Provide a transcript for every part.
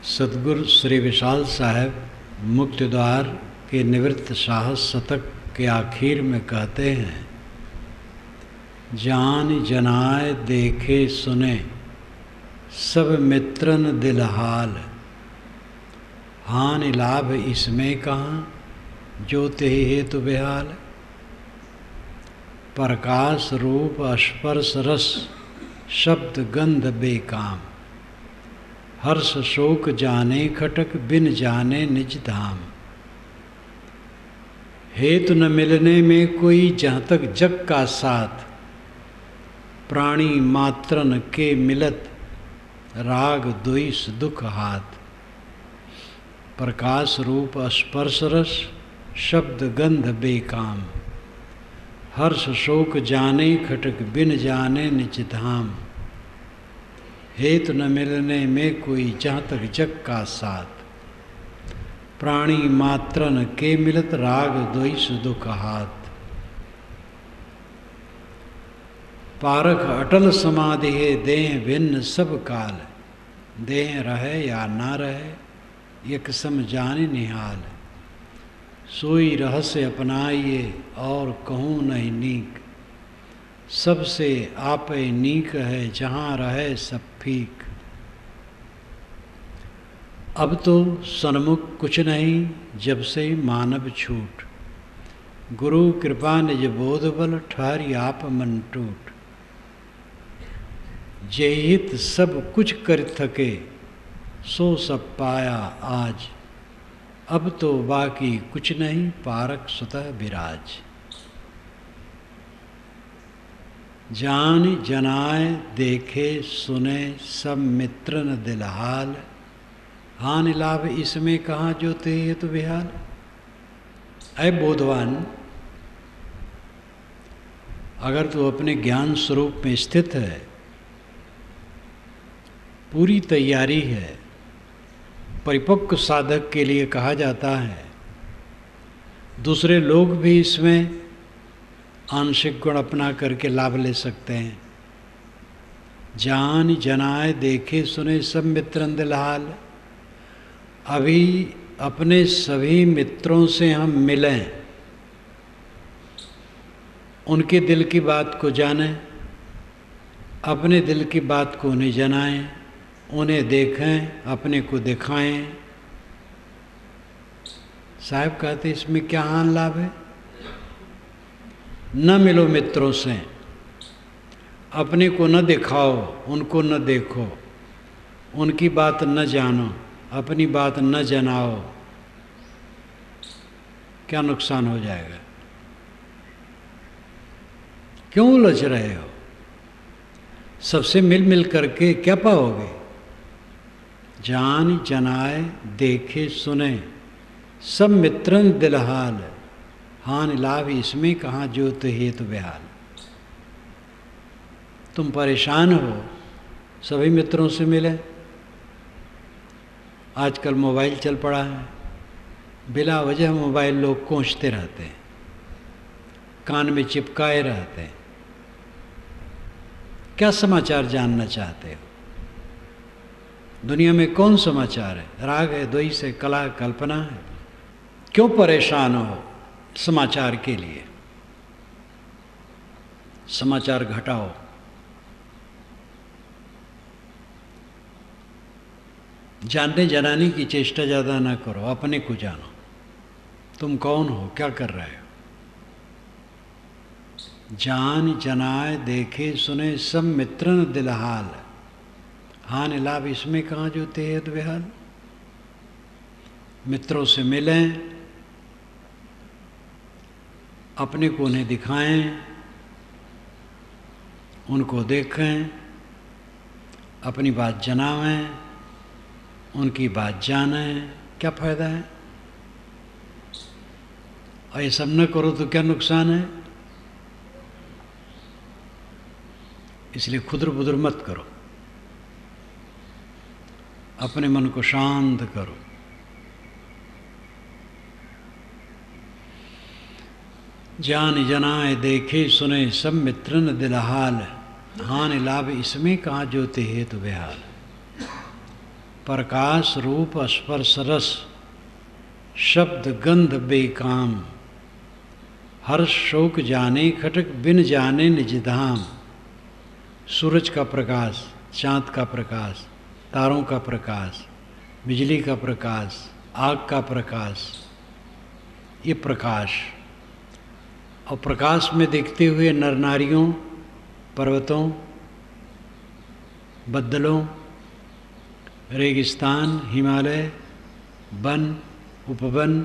सद्गुरु श्री विशाल साहब मुक्ति द्वार के निवृत्त साहस शतक के आखिर में कहते हैं, जान जनाए देखे सुने सब मित्रन दिल हाल, हानि लाभ इसमें कहाँ जो तेहि हेतु बेहाल। प्रकाश रूप स्पर्श रस शब्द गंध बेकाम, हर्ष शोक जाने खटक बिन जाने निज धाम। हेतु न मिलने में कोई जहाँ तक जग का साथ, प्राणी मात्रन के मिलत राग द्वेष दुख हाथ। प्रकाश रूप स्पर्श रस शब्द गंध बेकाम, हर्ष शोक जाने खटक बिन जाने निज धाम। हेतु न मिलने में कोई जहाँ तक जग का साथ, प्राणी मात्रन के मिलत राग द्वेष दुख हाथ। पारख अटल समाधि है देह भिन्न सब काल, देह रहे या ना रहे एक सम जाने निहाल। सोई रहस्य अपनाइए और कहूँ नहीं नीक, सबसे आपे नीक है जहाँ रहे सब फीक। अब तो सन्मुख कुछ नहीं जब से मानव छूट, गुरु कृपा निज बोध बल ठहरी आप मन टूट। जे हित सब कुछ कर थके सो सब पाया आज, अब तो बाकी कुछ नहीं पारक स्वतः विराज। जान जनाए देखे सुने सब मित्रन दिल हाल, हानि लाभ इसमें कहाँ जो तेहि हेतु बेहाल। ऐ बोधवान, अगर तू अपने ज्ञान स्वरूप में स्थित है, पूरी तैयारी है, परिपक्व साधक के लिए कहा जाता है, दूसरे लोग भी इसमें आंशिक गुण अपना करके लाभ ले सकते हैं। जान जनाए देखे सुने सब मित्रन दिल हाल। अभी अपने सभी मित्रों से हम मिलें, उनके दिल की बात को जानें, अपने दिल की बात को उन्हें जनाएं, उन्हें देखें, अपने को दिखाएं। साहब कहते इसमें क्या हानि लाभ है? न मिलो मित्रों से, अपने को न दिखाओ, उनको न देखो, उनकी बात न जानो, अपनी बात न जनाओ, क्या नुकसान हो जाएगा? क्यों उलझ रहे हो? सबसे मिल मिल करके क्या पाओगे? जान जनाए देखे सुने सब मित्रन दिल हाल, हानि लाभ इसमें कहाँ जो तेहि हेतु बेहाल। तुम परेशान हो, सभी मित्रों से मिले। आजकल मोबाइल चल पड़ा है, बिला वजह मोबाइल लोग कोंचते रहते हैं, कान में चिपकाए रहते हैं। क्या समाचार जानना चाहते हो? दुनिया में कौन समाचार है? राग है, द्वेष है, कला, कल्पना है। क्यों परेशान हो समाचार के लिए? समाचार घटाओ। जानने जनाने की चेष्टा ज़्यादा ना करो, अपने को जानो। तुम कौन हो, क्या कर रहे हो? जान जनाए देखे सुने सब मित्रन दिल हाल, हानि लाभ इसमें कहाँ जो तेहि हेतु बेहाल। मित्रों से मिलें, अपने को उन्हें दिखाएं, उनको देखें, अपनी बात जनावें, उनकी बात जानें। क्या फ़ायदा है? और ये सब न करो तो क्या नुकसान है? इसलिए खुदर बुदर मत करो, अपने मन को शांत करो। जान जनाए देखे सुने सब मित्रन दिल हाल, हानि लाभ इसमें कहाँ जोते हेतु बेहाल। प्रकाश रूप स्पर्श रस शब्द गंध बेकाम, हर्ष शोक जाने खटक बिन जाने निज धाम। सूरज का प्रकाश, चाँद का प्रकाश, तारों का प्रकाश, बिजली का प्रकाश, आग का प्रकाश, ये प्रकाश। और प्रकाश में देखते हुए नर नारियों, पर्वतों, बद्दलों, रेगिस्तान, हिमालय, वन, उपवन,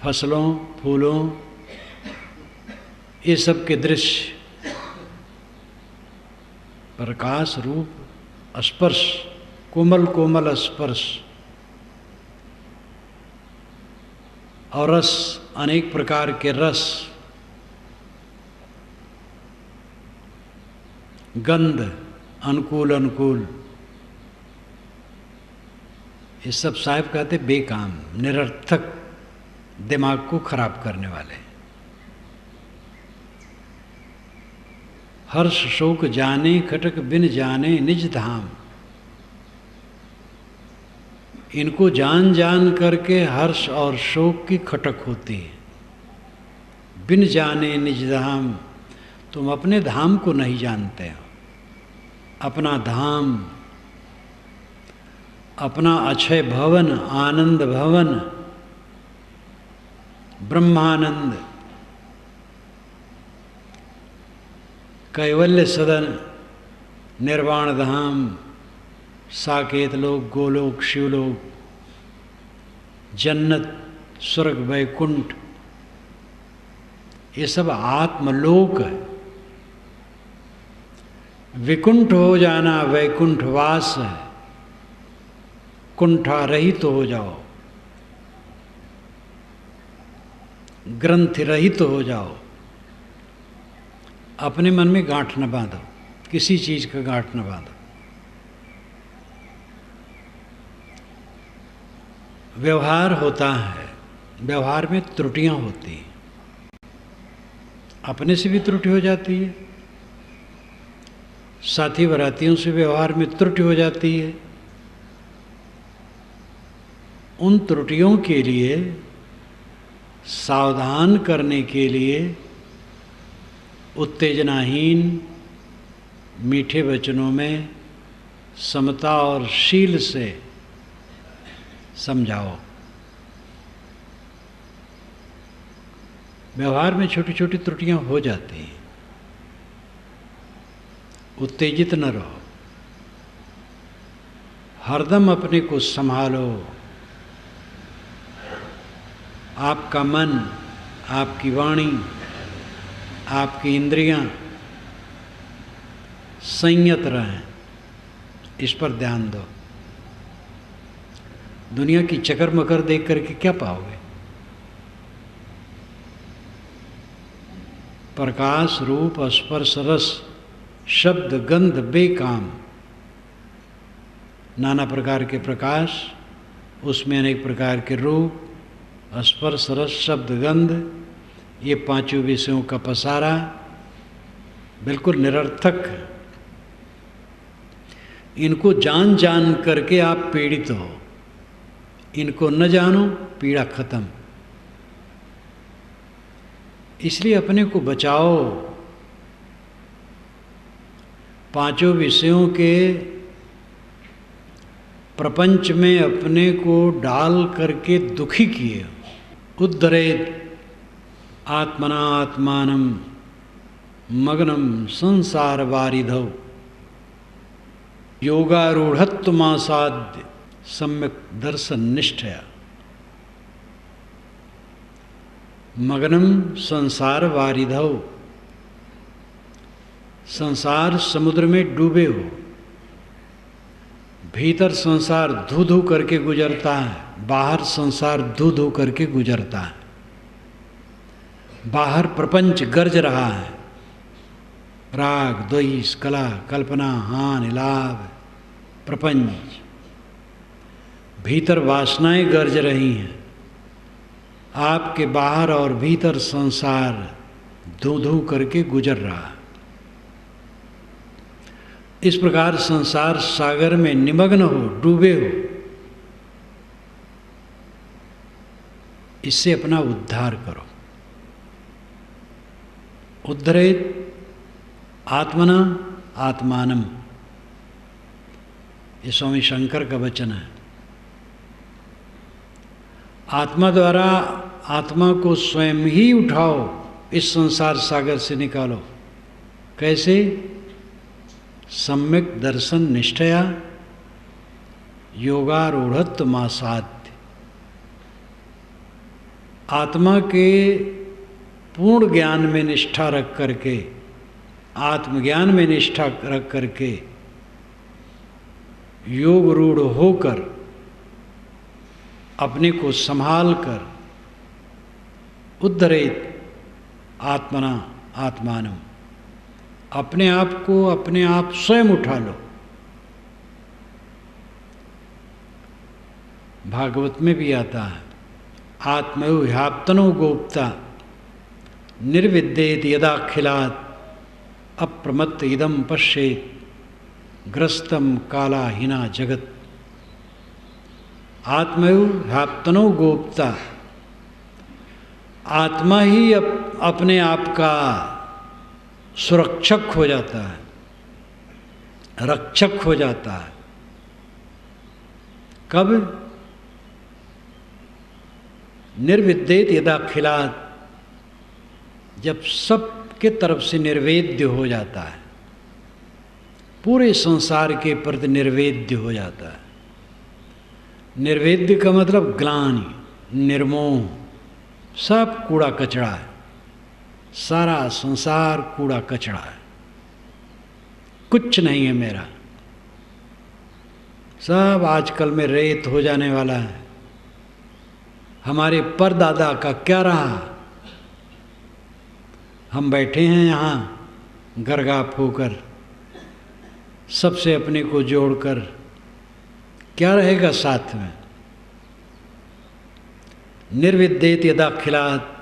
फसलों, फूलों, ये सब के दृश्य। प्रकाश रूप स्पर्श, कोमल कोमल स्पर्श, और रस, अनेक प्रकार के रस, गंध, अनुकूल अनुकूल, ये सब साहिब कहते बेकाम, निरर्थक, दिमाग को खराब करने वाले। हर्ष शोक जाने खटक बिन जाने निज धाम, इनको जान जान करके हर्ष और शोक की खटक होती है। बिन जाने निज धाम, तुम अपने धाम को नहीं जानते हो। अपना धाम, अपना अक्षय भवन, आनंद भवन, ब्रह्मानंद, कैवल्य सदन, निर्वाण धाम, साकेत लोक, गोलोक, शिवलोक, जन्नत, स्वर्ग, वैकुंठ, ये सब आत्मलोक है। विकुंठ हो जाना वैकुंठ वास है, कुंठा रहित तो हो जाओ, ग्रंथ रहित तो हो जाओ। अपने मन में गांठ न बांधो, किसी चीज का गांठ न बांधो। व्यवहार होता है, व्यवहार में त्रुटियां होती हैं, अपने से भी त्रुटि हो जाती है, साथी बरातियों से व्यवहार में त्रुटि हो जाती है। उन त्रुटियों के लिए सावधान करने के लिए उत्तेजनाहीन मीठे वचनों में समता और शील से समझाओ। व्यवहार में छोटी छोटी त्रुटियां हो जाती हैं, उत्तेजित न रहो, हरदम अपने को संभालो। आपका मन, आपकी वाणी, आपकी इंद्रियां संयत रहें, इस पर ध्यान दो। दुनिया की चकर मकर देख करके क्या पाओगे? प्रकाश रूप स्पर्श रस शब्द गंध बेकाम, नाना प्रकार के प्रकाश, उसमें अनेक प्रकार के रूप, स्पर्श रस शब्द गंध, ये पांचों विषयों का पसारा बिल्कुल निरर्थक है। इनको जान जान करके आप पीड़ित हो, इनको न जानो, पीड़ा खत्म। इसलिए अपने को बचाओ। पांचों विषयों के प्रपंच में अपने को डाल करके दुखी किए। उद्धरेत आत्मना आत्मानम मग्नम संसार वारिधौ, योगारूढ़त्वमासाद्य सम्यक दर्शन निष्ठया। मग्नम संसार वारिधौ, संसार समुद्र में डूबे हो, भीतर संसार धू धू करके गुजरता है, बाहर संसार धू धू करके गुजरता है। बाहर प्रपंच गरज रहा है, राग द्वेष कला कल्पना हानि लाभ प्रपंच। भीतर वासनाएं गरज रही हैं, आपके बाहर और भीतर संसार धू धू करके गुजर रहा है। इस प्रकार संसार सागर में निमग्न हो, डूबे हो, इससे अपना उद्धार करो। उद्धरेत आत्मना आत्मानम, ये स्वामी शंकर का वचन है। आत्मा द्वारा आत्मा को स्वयं ही उठाओ, इस संसार सागर से निकालो। कैसे? सम्यक दर्शन निष्ठया योगारूढ़त्व मासाध्य। आत्मा के पूर्ण ज्ञान में निष्ठा रख करके, आत्मज्ञान में निष्ठा रख करके, योग रूढ़ होकर, अपने को संभाल कर, उद्धरेत आत्मना आत्मानम, अपने आप को अपने आप स्वयं उठा लो। भागवत में भी आता है, आत्मयो ह्याप्तनो गोप्ता निर्विद्येत यदाखिलात् अप्रमत्त इदम पश्येत ग्रस्तम कालाहीना जगत। आत्मयो ह्याप्तनो गोप्ता, आत्मा ही अपने आप का सुरक्षक हो जाता है, रक्षक हो जाता है। कब? निर्विद्येत यदाखिलात्, जब सबके तरफ से निर्वेद्य हो जाता है, पूरे संसार के प्रति निर्वेद्य हो जाता है। निर्वेद्य का मतलब ग्लानि, निर्मोह, सब कूड़ा कचड़ा है, सारा संसार कूड़ा कचड़ा है, कुछ नहीं है मेरा, सब आजकल में रेत हो जाने वाला है। हमारे परदादा का क्या रहा? हम बैठे हैं यहाँ गरगाप होकर, सबसे अपने को जोड़कर, क्या रहेगा साथ में? निर्विद्येत यदाखिलात्,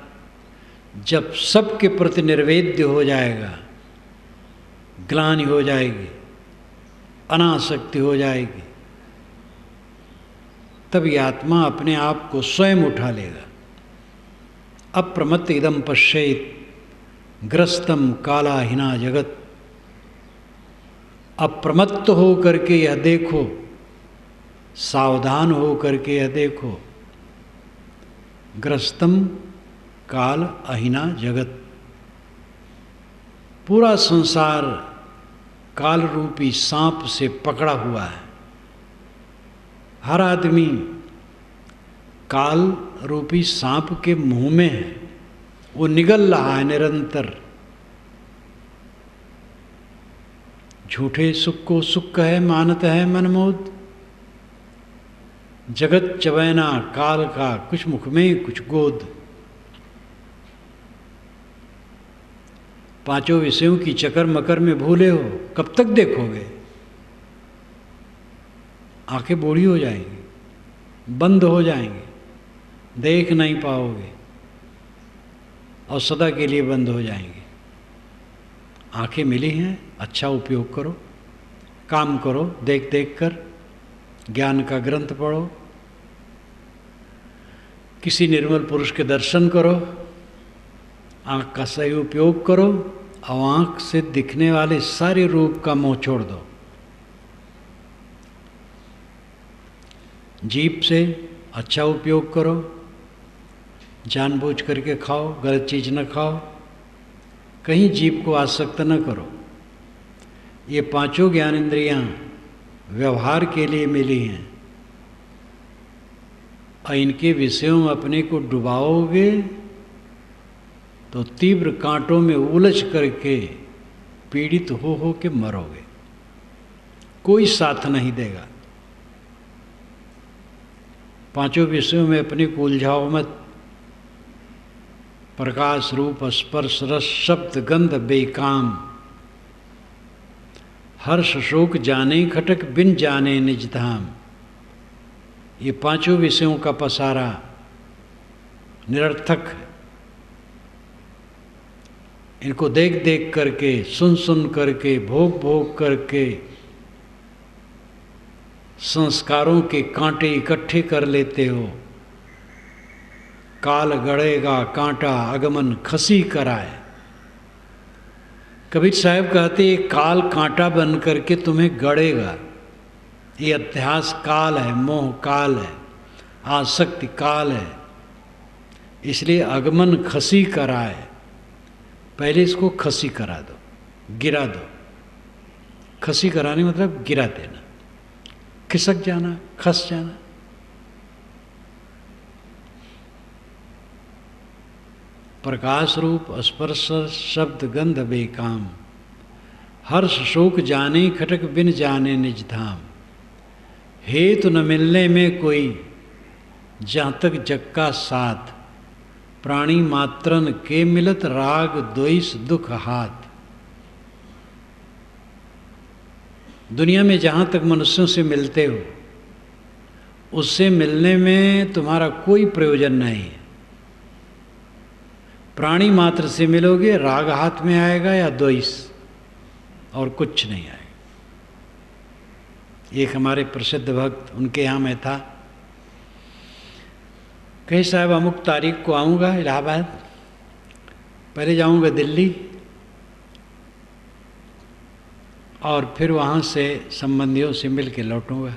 जब सबके प्रति निर्वेद्य हो जाएगा, ग्लानि हो जाएगी, अनासक्ति हो जाएगी, तभी आत्मा अपने आप को स्वयं उठा लेगा। अप्रमत्त इदम पश्येत ग्रस्तम कालाहीना जगत। अप्रमत्त हो करके यह देखो, सावधान हो करके यह देखो, ग्रस्तम काल अहीना जगत, पूरा संसार काल रूपी सांप से पकड़ा हुआ है। हर आदमी काल रूपी सांप के मुंह में है, वो निगल रहा है निरंतर। झूठे सुख को सुख है मानत है मनमोद, जगत चवैना काल का कुछ मुख में कुछ गोद। पांचों विषयों की चकर मकर में भूले हो, कब तक देखोगे? आंखें बूढ़ी हो जाएंगी, बंद हो जाएंगे, देख नहीं पाओगे और सदा के लिए बंद हो जाएंगे। आंखें मिली हैं, अच्छा उपयोग करो, काम करो, देख देख कर ज्ञान का ग्रंथ पढ़ो, किसी निर्मल पुरुष के दर्शन करो, आँख का सही उपयोग करो और आँख से दिखने वाले सारे रूप का मोह छोड़ दो। जीभ से अच्छा उपयोग करो, जानबूझ करके खाओ, गलत चीज़ न खाओ, कहीं जीभ को आसक्त न करो। ये पांचों ज्ञानेंद्रियाँ व्यवहार के लिए मिली हैं और इनके विषयों में अपने को डुबाओगे तो तीव्र कांटों में उलझ करके पीड़ित हो के मरोगे, कोई साथ नहीं देगा। पांचों विषयों में अपने को उलझाओ मत। प्रकाश रूप स्पर्श रस शब्द गंध बेकाम, हर्ष शोक जाने खटक बिन जाने निज धाम। ये पांचों विषयों का पसारा निरर्थक है। इनको देख देख करके, सुन सुन करके, भोग भोग करके संस्कारों के कांटे इकट्ठे कर लेते हो। काल गड़ेगा कांटा आगमन खसी कराए। कबीर साहब कहते ये काल कांटा बन करके तुम्हें गड़ेगा। ये अध्यास काल है, मोह काल है, आसक्ति काल है, इसलिए आगमन खसी कराए। पहले इसको खसी करा दो, गिरा दो। खसी कराने मतलब गिरा देना, खिसक जाना, खस जाना। प्रकाश रूप स्पर्श शब्द गंध बेकाम, हर्ष शोक जाने खटक बिन जाने निज धाम। हेतु न मिलने में कोई जहाँ तक जग का साथ, प्राणी मात्रन के मिलत राग द्वेष दुख हाथ। दुनिया में जहाँ तक मनुष्यों से मिलते हो, उससे मिलने में तुम्हारा कोई प्रयोजन नहीं है। प्राणी मात्र से मिलोगे, राग हाथ में आएगा या द्वेष, और कुछ नहीं आएगा। एक हमारे प्रसिद्ध भक्त, उनके यहाँ मैं था, कहे साहब अमुक तारीख को आऊँगा इलाहाबाद, पहले जाऊँगा दिल्ली और फिर वहाँ से संबंधियों से मिल के लौटूँगा।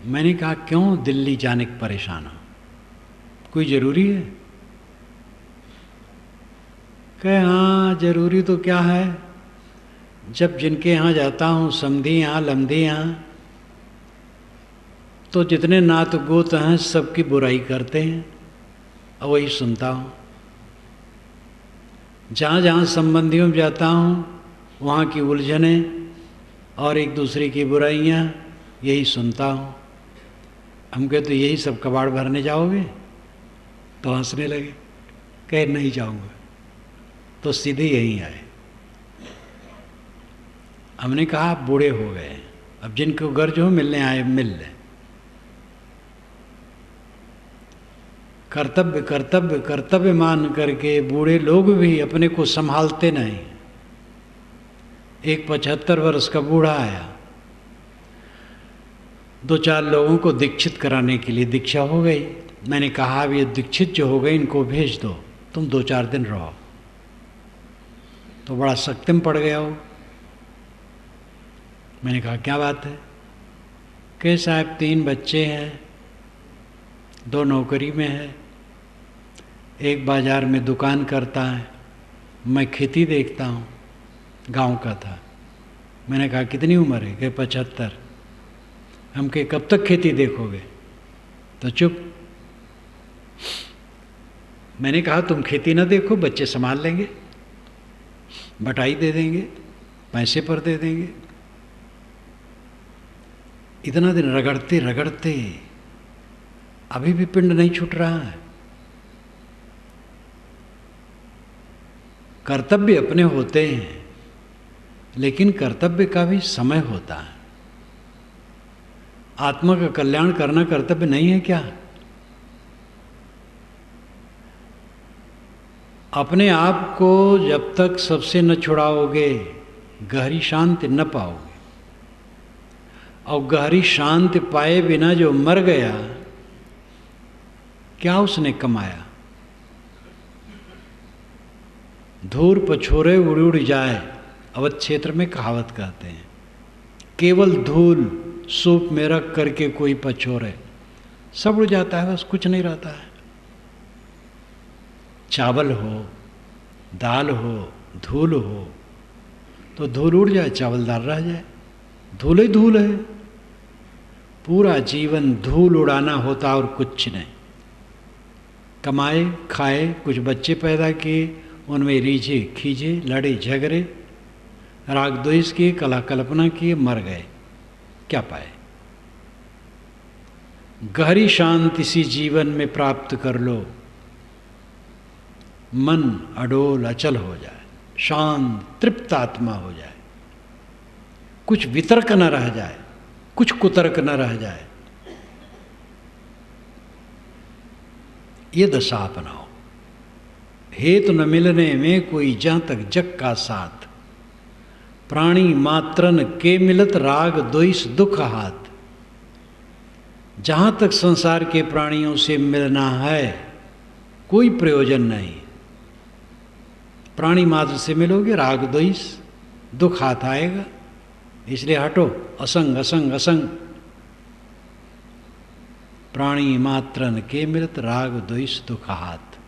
मैंने कहा क्यों दिल्ली जाने के परेशान हो, कोई ज़रूरी है? कहे हाँ ज़रूरी तो क्या है, जब जिनके यहाँ जाता हूँ, समधी यहाँ लमधी यहाँ, तो जितने नात गोत हैं सबकी बुराई करते हैं और वही सुनता हूँ। जहाँ जहाँ संबंधियों में जाता हूँ वहाँ की उलझनें और एक दूसरे की बुराइयाँ यही सुनता हूँ। हम कहे तो यही सब कबाड़ भरने जाओगे? तो हंसने लगे, कहे नहीं जाऊँगा। तो सीधे यहीं आए। हमने कहा आप बूढ़े हो गए, अब जिनको गर्ज हो मिलने आए मिल लें। कर्तव्य कर्तव्य कर्तव्य मान करके बूढ़े लोग भी अपने को संभालते नहीं। एक 75 वर्ष का बूढ़ा आया, 2-4 लोगों को दीक्षित कराने के लिए दीक्षा हो गई। मैंने कहा अब ये दीक्षित जो हो गए इनको भेज दो, तुम 2-4 दिन रहो। तो बड़ा सख्त में पड़ गया हो। मैंने कहा क्या बात है? कहे साहब 3 बच्चे हैं, 2 नौकरी में है, एक बाजार में दुकान करता है, मैं खेती देखता हूँ, गांव का था। मैंने कहा कितनी उम्र है? कहे 75। हम कहे कब तक खेती देखोगे? तो चुप। मैंने कहा तुम खेती ना देखो, बच्चे संभाल लेंगे, बटाई दे देंगे, पैसे पर दे देंगे। इतना दिन रगड़ते रगड़ते अभी भी पिंड नहीं छूट रहा है। कर्तव्य अपने होते हैं, लेकिन कर्तव्य का भी समय होता है। आत्मा का कल्याण करना कर्तव्य नहीं है क्या? अपने आप को जब तक सबसे न छुड़ाओगे गहरी शांति न पाओगे। और गहरी शांति पाए बिना जो मर गया, क्या उसने कमाया? धूर पछोरे उड़ उड़ जाए, अवध क्षेत्र में कहावत कहते हैं। केवल धूल सूप में रख करके कोई पछोरे, सब उड़ जाता है, बस कुछ नहीं रहता है। चावल हो, दाल हो, धूल हो, तो धूल उड़ जाए, चावल दाल रह जाए, धूल ही धूल है। पूरा जीवन धूल उड़ाना होता और कुछ नहीं। कमाए खाए, कुछ बच्चे पैदा किए, उनमें रीझे खींचे, लड़े झगड़े, राग द्वेष किए, कला कल्पना किए, मर गए, क्या पाए? गहरी शांति इसी जीवन में प्राप्त कर लो, मन अडोल अचल हो जाए, शांत तृप्त आत्मा हो जाए, कुछ वितर्क न रह जाए, कुछ कुतर्क न रह जाए। ये दशा अपनाओ। हेतु न मिलने में कोई जहाँ तक जग का साथ, प्राणी मात्रन के मिलत राग द्वेष दुख हाथ। जहाँ तक संसार के प्राणियों से मिलना है कोई प्रयोजन नहीं। प्राणी मात्र से मिलोगे राग द्वेष दुख हाथ आएगा, इसलिए हटो। असंग असंग असंग। प्राणी मात्रन के मिलत राग द्वेष दुख हाथ।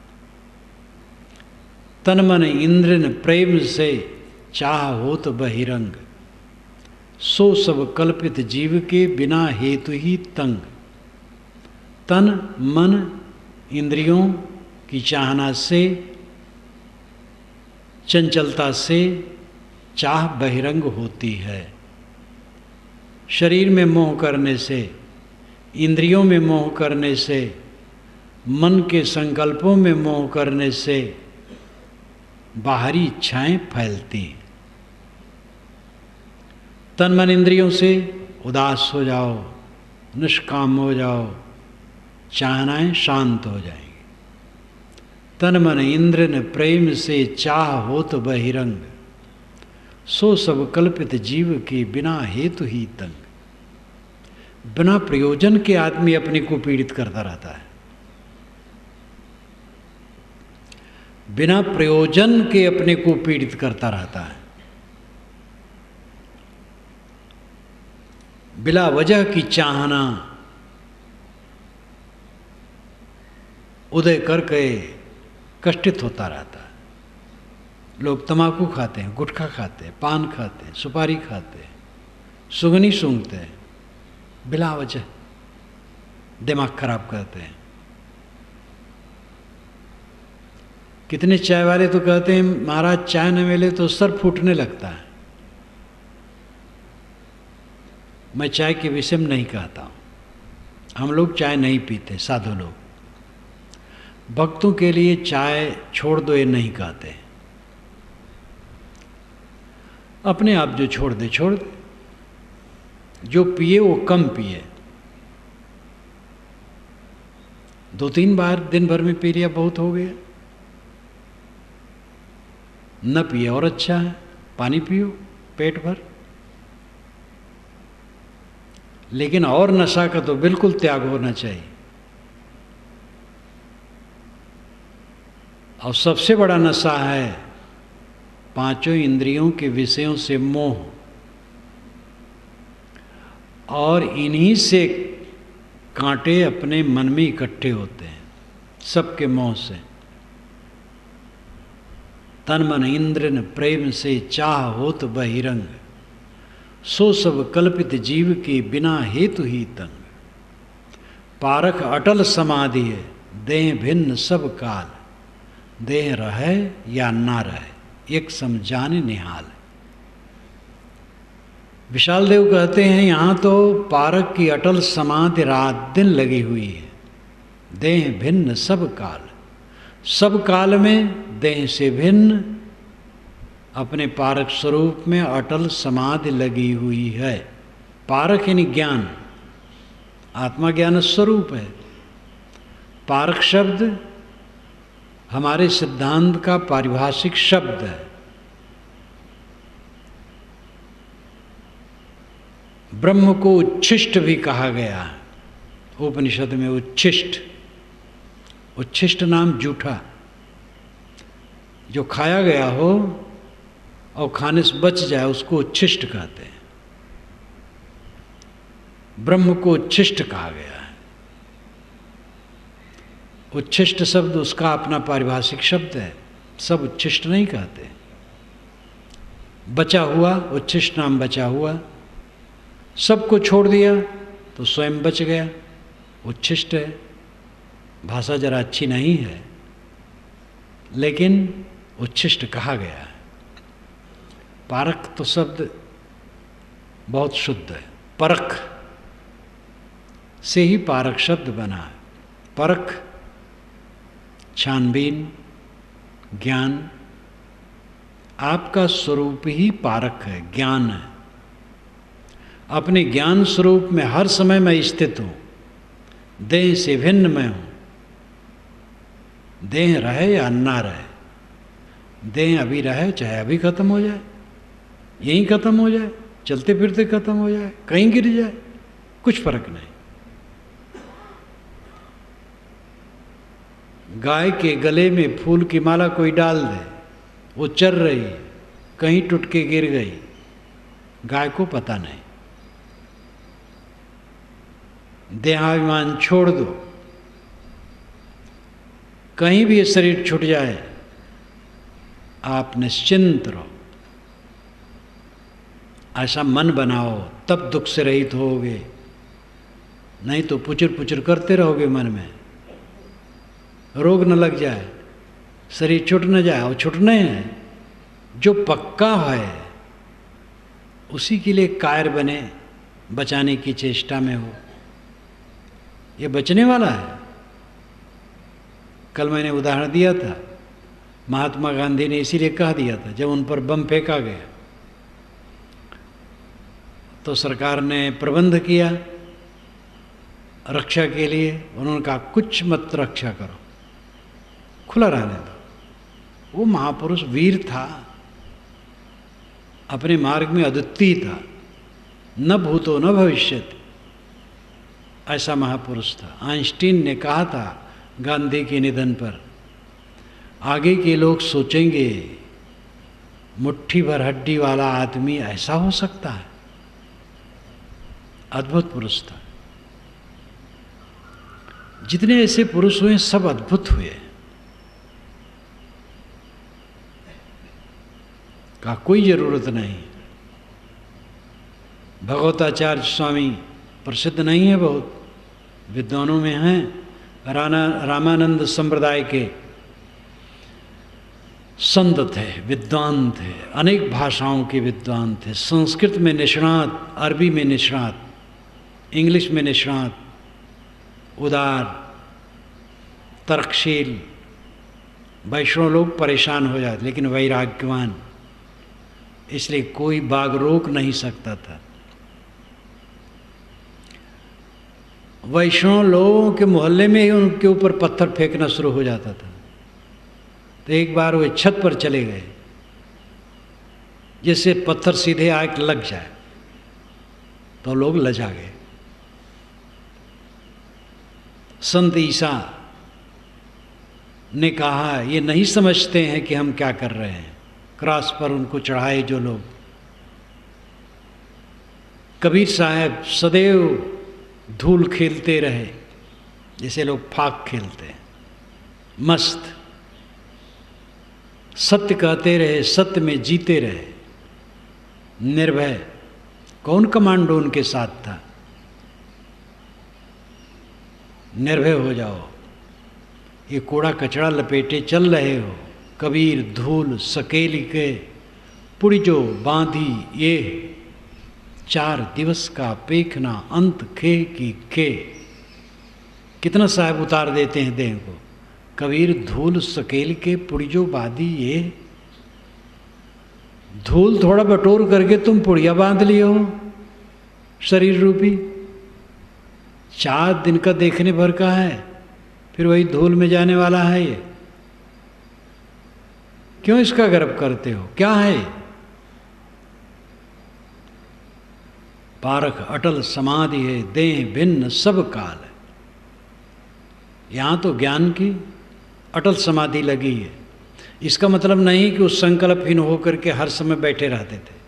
तन मन इंद्रन प्रेम से चाह होत बहिरंग। सो सब कल्पित जीव के बिना हेतु ही तंग। तन मन इंद्रियों की चाहना से, चंचलता से चाह बहिरंग होती है। शरीर में मोह करने से, इंद्रियों में मोह करने से, मन के संकल्पों में मोह करने से बाहरी इच्छाएं फैलती। तन मन इंद्रियों से उदास हो जाओ, निष्काम हो जाओ, चाहनाएं शांत हो जाएंगी। तन मन इंद्र न प्रेम से चाह होत बहिरंग। सो सब कल्पित जीव के बिना हेतु ही तंग। बिना प्रयोजन के आदमी अपने को पीड़ित करता रहता है। बिना प्रयोजन के अपने को पीड़ित करता रहता है। बिला वजह की चाहना उदय करके कष्टित होता रहता है। लोग तंबाकू खाते हैं, गुटखा खाते हैं, पान खाते हैं, सुपारी खाते हैं, सुगनी सूंघते हैं, बिला वजह दिमाग खराब करते हैं। कितने चाय वाले तो कहते हैं महाराज चाय न मिले तो सर फूटने लगता है। मैं चाय के विषय में नहीं कहता हूँ, हम लोग चाय नहीं पीते, साधु लोग। भक्तों के लिए चाय छोड़ दो ये नहीं कहते, अपने आप जो छोड़ दे छोड़ दे, जो पिए वो कम पिए। 2-3 बार दिन भर में पी लिया बहुत हो गया, न पिए और अच्छा है। पानी पियो पेट भर। लेकिन और नशा का तो बिल्कुल त्याग होना चाहिए। और सबसे बड़ा नशा है 5 इंद्रियों के विषयों से मोह, और इन्हीं से कांटे अपने मन में इकट्ठे होते हैं, सबके मोह से। तन मन इंद्र न प्रेम से चाह होत बहिरंग। सो सब कल्पित जीव के बिना हेतु ही तंग। पारख अटल समाधि है देह भिन्न सब काल। देह रहे या ना रहे एक समझाने निहाल। विशाल देव कहते हैं यहाँ तो पारक की अटल समाधि रात दिन लगी हुई है। देह भिन्न सब काल, सब काल में देह से भिन्न अपने पारक स्वरूप में अटल समाधि लगी हुई है। पारक यानी ज्ञान, आत्मा ज्ञान स्वरूप है। पारक शब्द हमारे सिद्धांत का पारिभाषिक शब्द है। ब्रह्म को उच्छिष्ट भी कहा गया है उपनिषद में। उच्छिष्ट, उच्छिष्ट नाम जूठा, जो खाया गया हो और खाने से बच जाए उसको उच्छिष्ट कहते हैं। ब्रह्म को उच्छिष्ट कहा गया है। उच्छिष्ट शब्द उसका अपना पारिभाषिक शब्द है, सब उच्छिष्ट नहीं कहते। बचा हुआ, उच्छिष्ट नाम बचा हुआ। सबको छोड़ दिया तो स्वयं बच गया, उच्छिष्ट है। भाषा जरा अच्छी नहीं है लेकिन उच्छिष्ट कहा गया है। पारक तो शब्द बहुत शुद्ध है। परख से ही पारक शब्द बना है। परख, छानबीन, ज्ञान। आपका स्वरूप ही पारक है, ज्ञान है। अपने ज्ञान स्वरूप में हर समय मैं स्थित हूँ। देह से भिन्न मैं हूँ। देह रहे या ना रहे, देह अभी रहे चाहे अभी खत्म हो जाए, यहीं खत्म हो जाए, चलते फिरते खत्म हो जाए, कहीं गिर जाए, कुछ फर्क नहीं। गाय के गले में फूल की माला कोई डाल दे, वो चल रही, कहीं टूट के गिर गई, गाय को पता नहीं। देहाभिमान छोड़ दो, कहीं भी ये शरीर छूट जाए, आप निश्चिंत रहो। ऐसा मन बनाओ, तब दुख से रहित होगे, नहीं तो पुचर पुचर करते रहोगे मन में। रोग न लग जाए, शरीर छूट न जाए, और छूटने हैं। जो पक्का है उसी के लिए कायर बने, बचाने की चेष्टा में हो। ये बचने वाला है। कल मैंने उदाहरण दिया था, महात्मा गांधी ने इसीलिए कह दिया था, जब उन पर बम फेंका गया तो सरकार ने प्रबंध किया रक्षा के लिए। उन्होंने कहा कुछ मत रक्षा करो, खुला रहने दो। वो महापुरुष वीर था, अपने मार्ग में अद्वितीय था, न भूतो न भविष्यति, ऐसा महापुरुष था। आइंस्टीन ने कहा था गांधी के निधन पर, आगे के लोग सोचेंगे मुट्ठी भर हड्डी वाला आदमी ऐसा हो सकता है। अद्भुत पुरुष था। जितने ऐसे पुरुष हुए सब अद्भुत हुए, का कोई जरूरत नहीं। भगवताचार्य स्वामी प्रसिद्ध नहीं है, बहुत विद्वानों में हैं, रामानंद संप्रदाय के संत थे, विद्वान थे, अनेक भाषाओं के विद्वान थे, संस्कृत में निष्णात, अरबी में निष्णात, इंग्लिश में निष्णात, उदार, तर्कशील। वैष्णव लोग परेशान हो जाते, लेकिन वैराग्यवान, इसलिए कोई बाग रोक नहीं सकता था। वैष्णव लोगों के मोहल्ले में ही उनके ऊपर पत्थर फेंकना शुरू हो जाता था। तो एक बार वे छत पर चले गए, जिससे पत्थर सीधे आके लग जाए, तो लोग लजा गए। संत ईसा ने कहा, ये नहीं समझते हैं कि हम क्या कर रहे हैं। क्रॉस पर उनको चढ़ाए जो लोग। कबीर साहब सदैव धूल खेलते रहे, जैसे लोग फाक खेलते हैं, मस्त। सत्य कहते रहे, सत्य में जीते रहे, निर्भय। कौन कमांडो उनके साथ था? निर्भय हो जाओ, ये कूड़ा कचरा लपेटे चल रहे हो। कबीर धूल सकेली के पुड़िजो बांधी ये, 4 दिवस का पेखना अंत खे की खे। कितना साहब उतार देते हैं देह को। कबीर धूल सकेल के पुड़िजो बांधी ये, धूल थोड़ा बटोर करके तुम पुड़िया बांध लिए हो शरीर रूपी। 4 दिन का देखने भर का है, फिर वही धूल में जाने वाला है ये। क्यों इसका गर्व करते हो? क्या है? पारख अटल समाधि है, देह भिन्न सब काल है। यहां तो ज्ञान की अटल समाधि लगी है। इसका मतलब नहीं कि उस संकल्पहीन होकर के हर समय बैठे रहते थे।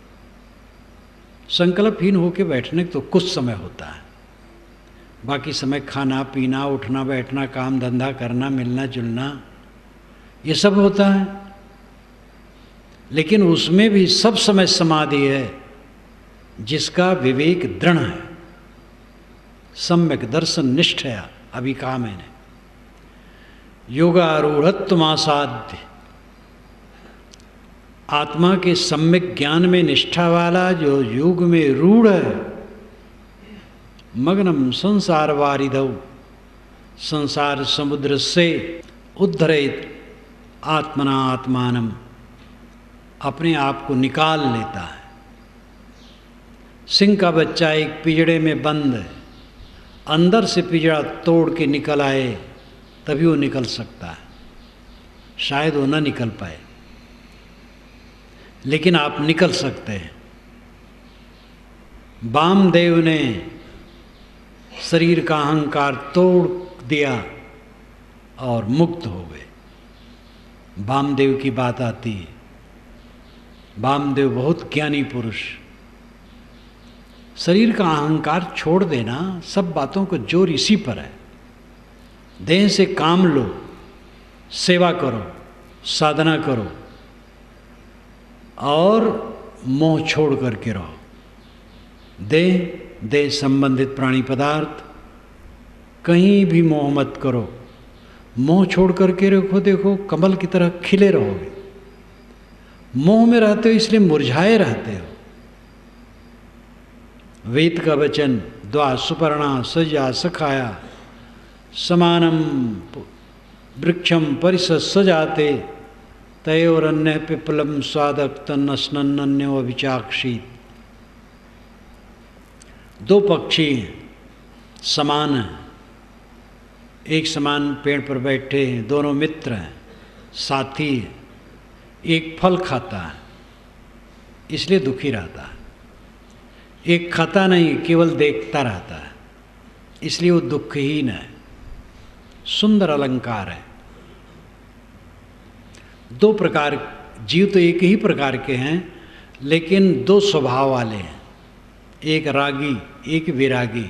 संकल्पहीन होकर बैठने तो कुछ समय होता है, बाकी समय खाना पीना, उठना बैठना, काम धंधा करना, मिलना जुलना, ये सब होता है। लेकिन उसमें भी सब समय समाधि है जिसका विवेक दृढ़ है, सम्यक दर्शन निष्ठ है। अभी कहा मैंने, योगारूढ़त्वमासाध्य, आत्मा के सम्यक ज्ञान में निष्ठा वाला जो योग में रूढ़ है। मग्नम संसार वारिधौ, संसार समुद्र से उद्धरेत आत्मना आत्मानम, अपने आप को निकाल लेता है। सिंह का बच्चा एक पिंजड़े में बंद है, अंदर से पिंजड़ा तोड़ के निकल आए तभी वो निकल सकता है, शायद वो न निकल पाए, लेकिन आप निकल सकते हैं। वामदेव ने शरीर का अहंकार तोड़ दिया और मुक्त हो गए। वामदेव की बात आती है। वामदेव बहुत ज्ञानी पुरुष। शरीर का अहंकार छोड़ देना, सब बातों को जोर इसी पर है। देह से काम लो, सेवा करो, साधना करो और मोह छोड़ करके रहो। देह संबंधित प्राणी पदार्थ कहीं भी मोह मत करो। मोह छोड़ करके रखो, देखो कमल की तरह खिले रहोगे। मोह में रहते हो इसलिए मुरझाए रहते हो। वेद का वचन द्वा सुपर्णा सजा सखाया समानम वृक्षम परिसद सजाते तयोरन्य पिपलम स्वादक तन्नन्यो अभिचाक्षित। दो पक्षी समान हैं, एक समान पेड़ पर बैठे हैं, दोनों मित्र हैं, साथी हैं। एक फल खाता है इसलिए दुखी रहता है, एक खाता नहीं केवल देखता रहता है इसलिए वो दुखहीन है। सुंदर अलंकार है। दो प्रकार जीव तो एक ही प्रकार के हैं लेकिन दो स्वभाव वाले हैं, एक रागी एक विरागी।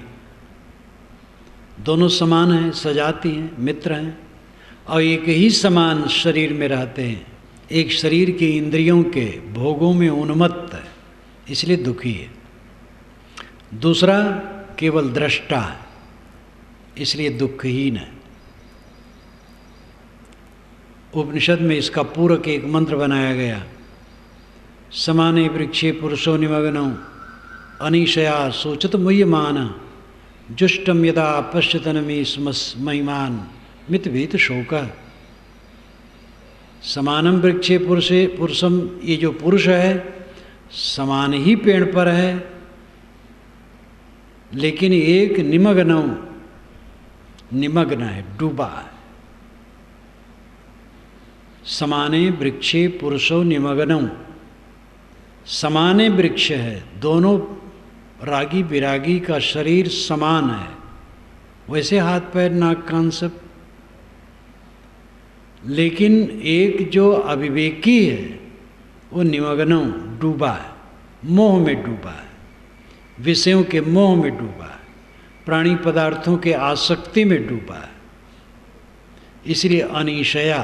दोनों समान हैं, सजाती हैं, मित्र हैं और एक ही समान शरीर में रहते हैं। एक शरीर की इंद्रियों के भोगों में उन्मत्त है इसलिए दुखी है, दूसरा केवल दृष्टा है इसलिए दुखहीन है। उपनिषद में इसका पूरक एक मंत्र बनाया गया, समाने वृक्षे पुरुषो निमग्नौ अनिशया सोचत मुह्यमान जुष्टम यदा पश्यतनमी महिमान मितभीत शोक। समानम वृक्षे पुरुषम, ये जो पुरुष है समान ही पेड़ पर है लेकिन एक निमग्न है, डूबा है। समाने वृक्षे पुरुषो निमग्नौ, समाने वृक्ष है, दोनों रागी विरागी का शरीर समान है, वैसे हाथ पैर नाक कान सब, लेकिन एक जो अविवेकी है वो निमग्न डूबा है, मोह में डूबा है, विषयों के मोह में डूबा है, प्राणी पदार्थों के आसक्ति में डूबा है। इसलिए अनीशया,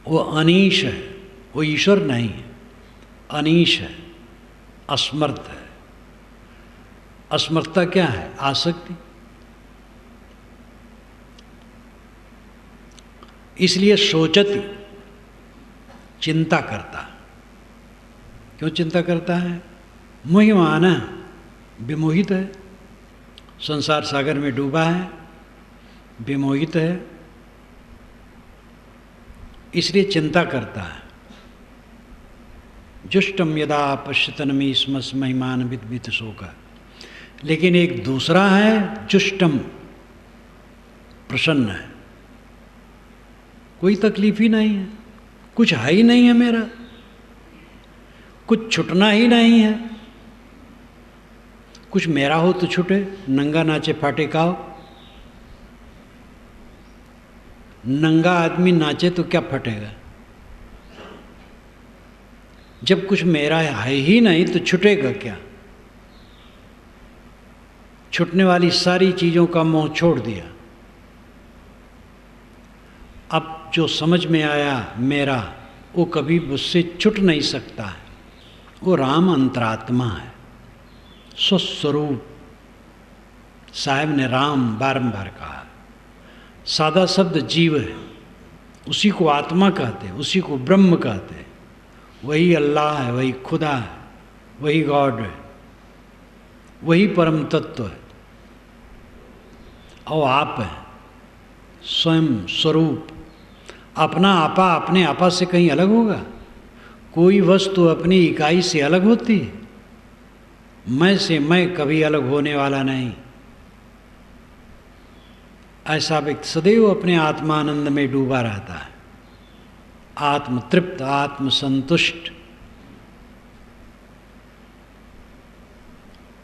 वो अनीश है, वो ईश्वर नहीं है, अनीश है, असमर्थ है। असमर्थता क्या है? आसक्ति। इसलिए सोचती, चिंता करता। क्यों चिंता करता है? मोहिमान है, विमोहित है, संसार सागर में डूबा है, विमोहित है, इसलिए चिंता करता है। जुष्टम यदा पश्यतनमी स्मस महिमान विद्वित शोक। लेकिन एक दूसरा है जुष्टम, प्रसन्न है, कोई तकलीफ ही नहीं है, कुछ है ही नहीं है मेरा, कुछ छुटना ही नहीं है। कुछ मेरा हो तो छूटे, नंगा नाचे फाटे काओ। नंगा आदमी नाचे तो क्या फटेगा? जब कुछ मेरा है ही नहीं तो छुटेगा क्या? छूटने वाली सारी चीज़ों का मोह छोड़ दिया। अब जो समझ में आया मेरा, वो कभी मुझसे छूट नहीं सकता है। वो राम अंतरात्मा है, स्वस्वरूप। साहब ने राम बारंबार कहा। सादा शब्द जीव है, उसी को आत्मा कहते, उसी को ब्रह्म कहते। वही अल्लाह है, वही खुदा है, वही गॉड है, वही परम तत्व है। और आप है स्वयं स्वरूप। अपना आपा अपने आपा से कहीं अलग होगा? कोई वस्तु अपनी इकाई से अलग होती है? मैं से मैं कभी अलग होने वाला नहीं। ऐसा व्यक्ति सदैव अपने आत्मानंद में डूबा रहता है, आत्म तृप्त, आत्म संतुष्ट।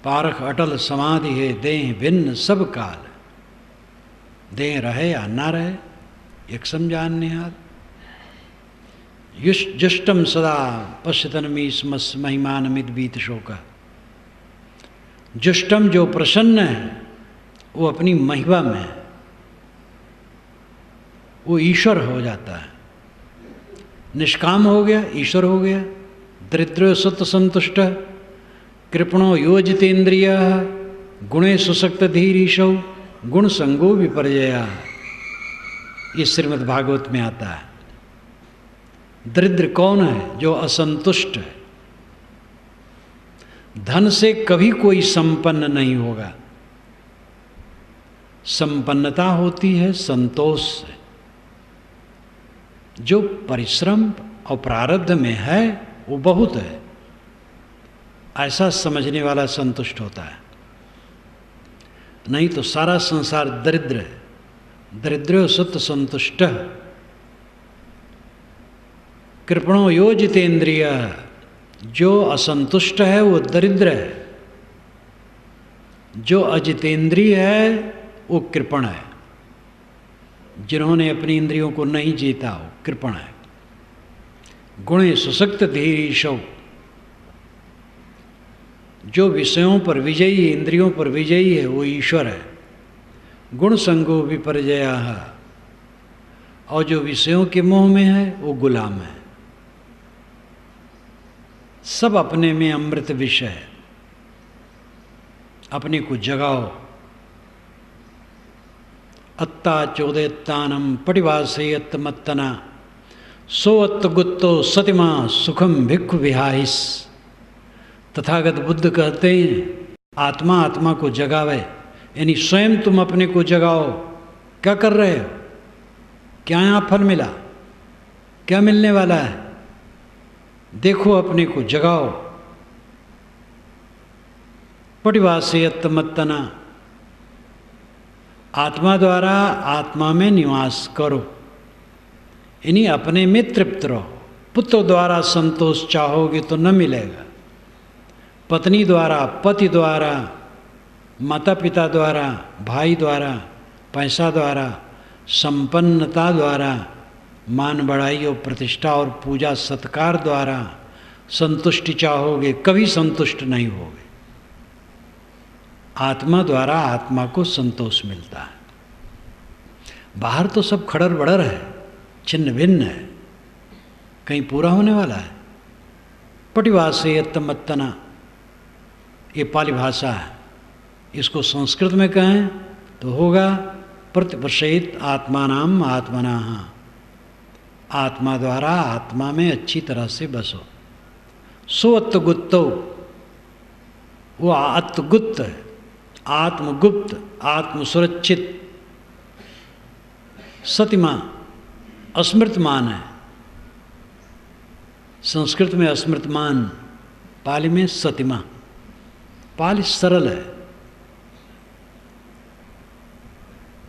पारख अटल समाधि है देह भिन्न सब काल, देह रहे या ना रहे एक समझान निहाल। जुष्टम सदा पश्यतनमी स्मस महिमानमित बीत शोका। जुष्टम जो प्रसन्न है वो अपनी महिमा में है, वो ईश्वर हो जाता है, निष्काम हो गया ईश्वर हो गया। दरिद्र सत्य संतुष्ट कृपणो योजितेन्द्रिय गुणे सुशक्त धीरीशौ गुण संगो विपर्जया। ये श्रीमद् भागवत में आता है। दरिद्र कौन है? जो असंतुष्ट है। धन से कभी कोई संपन्न नहीं होगा, संपन्नता होती है संतोष से। जो परिश्रम और प्रारब्ध में है वो बहुत है, ऐसा समझने वाला संतुष्ट होता है। नहीं तो सारा संसार दरिद्र है। दरिद्रो सत्य संतुष्ट कृपणो योजितेन्द्रिय। जो असंतुष्ट है वो दरिद्र है, जो अजितेंद्रिय है वो कृपण है। जिन्होंने अपनी इंद्रियों को नहीं जीता वो कृपण है। गुणे सुशक्त धीरीशौ। जो विषयों पर विजयी, इंद्रियों पर विजयी है वो ईश्वर है। गुण संगो विपर्जया। और जो विषयों के मोह में है वो गुलाम है। सब अपने में अमृत विषय है। अपने को जगाओ। अत्ता चोदयत्तानम पटिवासयत मत्तना सोअत्त गुत्तो सतिमा सुखम भिक्खु विहाइस। तथागत बुद्ध कहते हैं आत्मा आत्मा को जगावे, यानी स्वयं तुम अपने को जगाओ। क्या कर रहे हो? क्या यहाँ फल मिला? क्या मिलने वाला है? देखो अपने को जगाओ। पटिवासयत मत्तना। आत्मा द्वारा आत्मा में निवास करो, यानी अपने में तृप्त रहो। पुत्र द्वारा संतोष चाहोगे तो न मिलेगा। पत्नी द्वारा, पति द्वारा, माता पिता द्वारा, भाई द्वारा, पैसा द्वारा, संपन्नता द्वारा, मान बढ़ाई और प्रतिष्ठा और पूजा सत्कार द्वारा संतुष्टि चाहोगे, कभी संतुष्ट नहीं होगे। आत्मा द्वारा आत्मा को संतोष मिलता है। बाहर तो सब खड़र बड़र है, छिन्न भिन्न है, कहीं पूरा होने वाला है। पटिवासयत मत्तना, ये पाली भाषा है। इसको संस्कृत में कहें तो होगा प्रतिपश्येत आत्मानाम आत्मनाः। आत्मा द्वारा आत्मा में अच्छी तरह से बसो। सोअत्तगुत्तो, वो आत्मगुप्त है, आत्मगुप्त, आत्मसुरक्षित। सतिमा, अस्मृतमान है। संस्कृत में अस्मृतमान, पाली में सतिमा। पाली सरल है।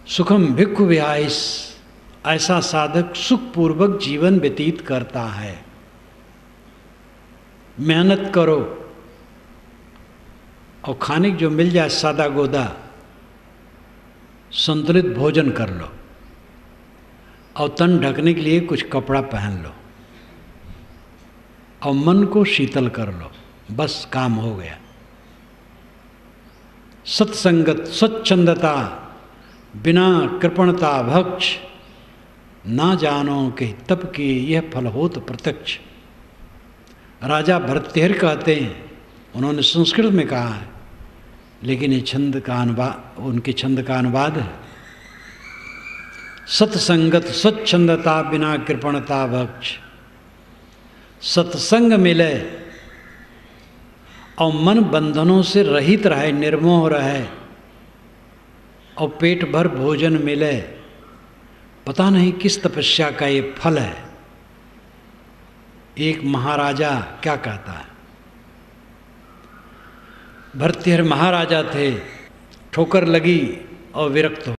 सुखम भिक्खु विहाइस। ऐसा साधक सुखपूर्वक जीवन व्यतीत करता है। मेहनत करो और खाने जो मिल जाए सादा गोदा, संतुलित भोजन कर लो और तन ढकने के लिए कुछ कपड़ा पहन लो और मन को शीतल कर लो, बस काम हो गया। सत्संगत, स्वच्छंदता, बिना कृपणता भक्ष, ना जानो कि तप के यह फल हो तो प्रत्यक्ष। राजा भरतहरि कहते हैं, उन्होंने संस्कृत में कहा है, लेकिन ये छंद का अनुवाद, उनके छंद का अनुवाद है। सत्संगत, स्वच्छंदता, बिना कृपणता भक्ष। सत्संग मिले और मन बंधनों से रहित रहे, निर्मोह रहे और पेट भर भोजन मिले। पता नहीं किस तपस्या का ये फल है। एक महाराजा क्या कहता है, भर्तृहरि महाराजा थे, ठोकर लगी और विरक्त हो